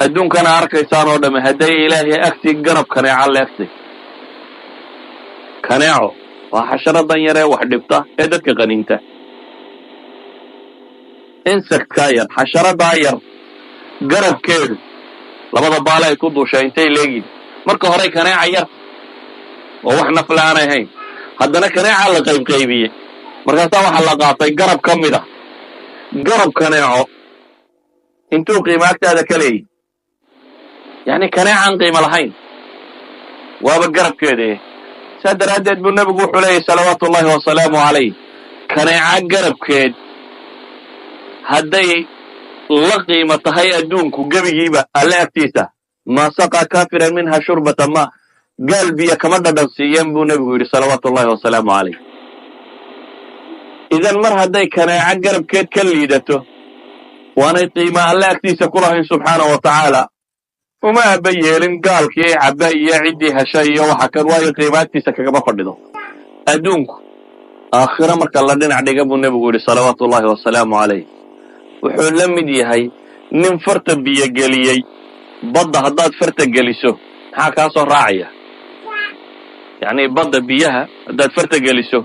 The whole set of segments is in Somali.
adduun kana arkaysaan oo dhamme hadday ilaahay agtii garab kaneeca leegtay. kaneeco waa xasharadan yar ee wax dhibta ee dadka qaniinta. insectkaa yar, xasharadaa yar garabkeedu labada baale ay ku duushay intay leegiin. marka hore kaneeca yar oo wax nafla aanay hayn, haddana kaneeca la qaybqaybiyey. markaasaa waxaa la qaatay garab ka mid a. garab kaneeco intuu qiimo agtaada ka leeyi, yacni kaneecaan qiimo lahayn waaba garabkeede. saa daraaddeed buu nebigu wuxuu leeyahy salawaatu ullahi wasalaamu calayh, kaneeca garabkeed hadday la qiimo tahay adduunku gebigiiba alle agtiisa, maa saqaa kaafiran minha shurbata ma, gaal biyo kama dhadhan siiyeen buu nebigu yidhi salawaatu ullahi wasalaamu calayh. idan mar hadday kaneeca garabkeed ka liidato waanay qiima alle agtiisa ku lahayn subxaanahu wa tacaala, uma aba yeelin gaalkii cabba iyo ciddii heshay iyo waxa kan, waayo qiima agtiisa kagama fadhido. adduunku aakhiro marka la dhinac dhiga buu nebigu yidhi salawaatu ullahi wasalaamu calayh, wuxuu la mid yahay nin farta biyo geliyey. badda haddaad farta geliso maxaa kaa soo raacaya? yacni badda biyaha haddaad farta geliso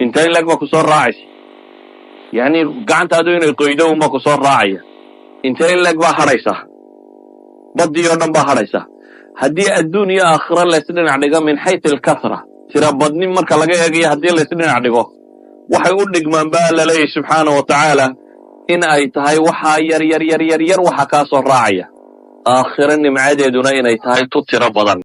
inta in lag baa ku soo raacaysa. yacni gacantaadu inay qoydo unbaa ku soo raacaya. inta in lag baa hadhaysa, baddii oo dhan baa hadhaysa. haddii adduun iyo aakhiro laysdhinac dhigo min xayث alkahra, tira badni marka laga eegayo haddii laysdhinac dhigo waxay u dhigmaan baa la leeyahy subxaanahu wa tacaala in ay tahay waxaa yar waxa kaa soo raacaya. aakhiro nimcadeeduna inay tahay tu tiro badan.